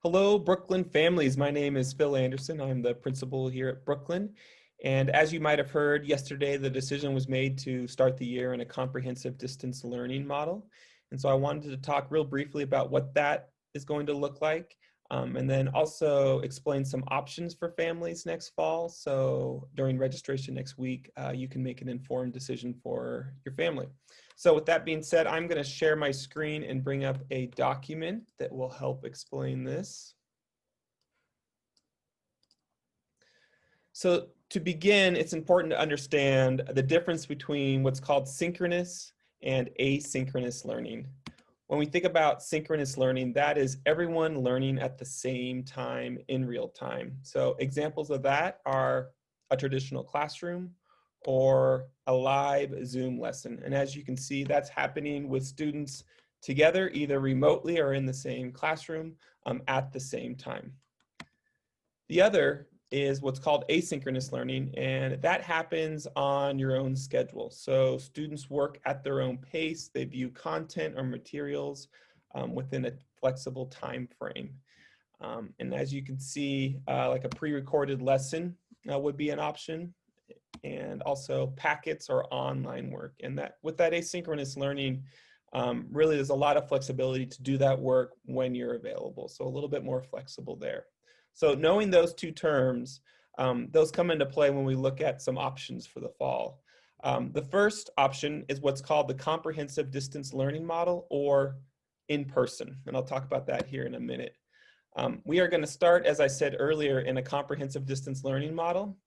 Hello, Brooklyn families. My name is Phil Anderson. I'm the principal here at Brooklyn. And as you might have heard yesterday, the decision was made to start the year in a comprehensive distance learning model. And so I wanted to talk real briefly about what that is going to look like, and then also explain some options for families next fall. So during registration next week, you can make an informed decision for your family. So with that being said, I'm going to share my screen and bring up a document that will help explain this. So to begin, it's important to understand the difference between what's called synchronous and asynchronous learning. When we think about synchronous learning, that is everyone learning at the same time in real time. So examples of that are a traditional classroom or a live Zoom lesson. And as you can see, that's happening with students together, either remotely or in the same classroom at the same time. The other is what's called asynchronous learning, and that happens on your own schedule. So students work at their own pace. They view content or materials within a flexible time frame. And as you can see, like a pre-recorded lesson would be an option, and also packets or online work. And that with that asynchronous learning, really there's a lot of flexibility to do that work when you're available. So a little bit more flexible there. So knowing those two terms, those come into play when we look at some options for the fall. The first option is what's called the comprehensive distance learning model, or in person. And I'll talk about that here in a minute. We are going to start, as I said earlier, in a comprehensive distance learning model.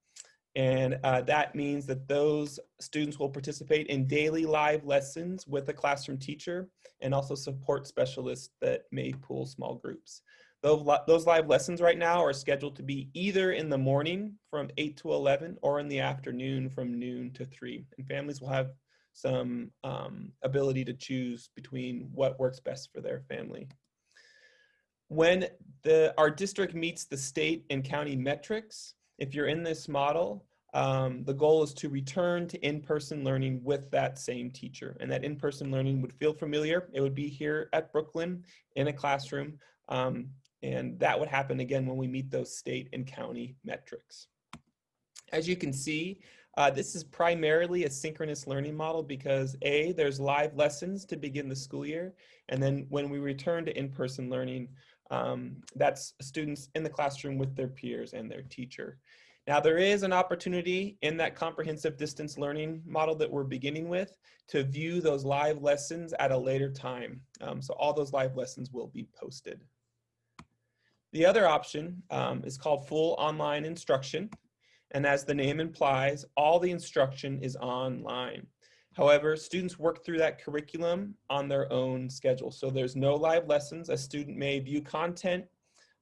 And that means that those students will participate in daily live lessons with a classroom teacher and also support specialists that may pool small groups. Those live lessons right now are scheduled to be either in the morning from 8 to 11 or in the afternoon from noon to 3. And families will have some ability to choose between what works best for their family. When our district meets the state and county metrics, if you're in this model, the goal is to return to in-person learning with that same teacher. And that in-person learning would feel familiar. It would be here at Brooklyn in a classroom. And that would happen again when we meet those state and county metrics. As you can see, this is primarily a synchronous learning model because A, there's live lessons to begin the school year. And then when we return to in-person learning, that's students in the classroom with their peers and their teacher. Now, there is an opportunity in that comprehensive distance learning model that we're beginning with to view those live lessons at a later time. So all those live lessons will be posted. The other option is called full online instruction. And as the name implies, all the instruction is online. However, students work through that curriculum on their own schedule. So there's no live lessons. A student may view content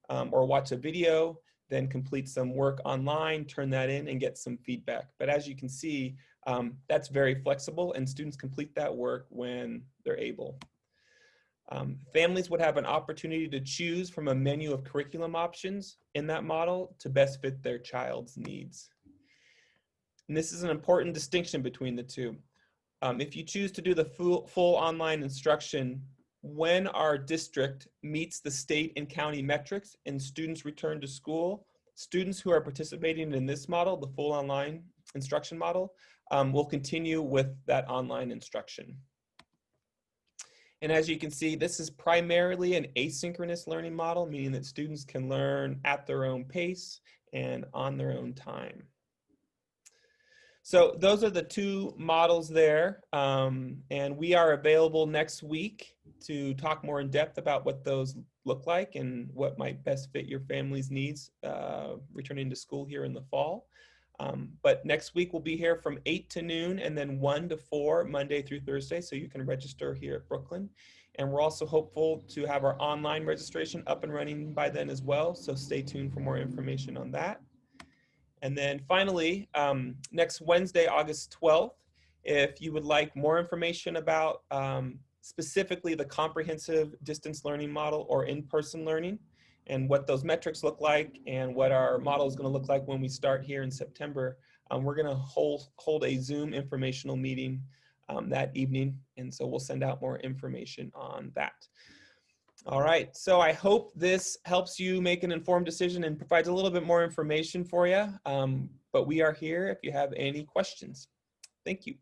or watch a video, then complete some work online, turn that in and get some feedback. But as you can see, that's very flexible and students complete that work when they're able. Families would have an opportunity to choose from a menu of curriculum options in that model to best fit their child's needs. And this is an important distinction between the two. If you choose to do the full online instruction, when our district meets the state and county metrics and students return to school, students who are participating in this model, the full online instruction model, will continue with that online instruction. And as you can see, this is primarily an asynchronous learning model, meaning that students can learn at their own pace and on their own time. So those are the two models there, and we are available next week to talk more in depth about what those look like and what might best fit your family's needs returning to school here in the fall. But next week we'll be here from 8 to noon and then 1 to 4 Monday through Thursday, so you can register here at Brooklyn. And we're also hopeful to have our online registration up and running by then as well, so stay tuned for more information on that. And then finally, next Wednesday, August 12th, if you would like more information about specifically the comprehensive distance learning model or in-person learning and what those metrics look like and what our model is going to look like when we start here in September, we're going to hold a Zoom informational meeting that evening. And so we'll send out more information on that. All right, so I hope this helps you make an informed decision and provides a little bit more information for you. But we are here if you have any questions. Thank you.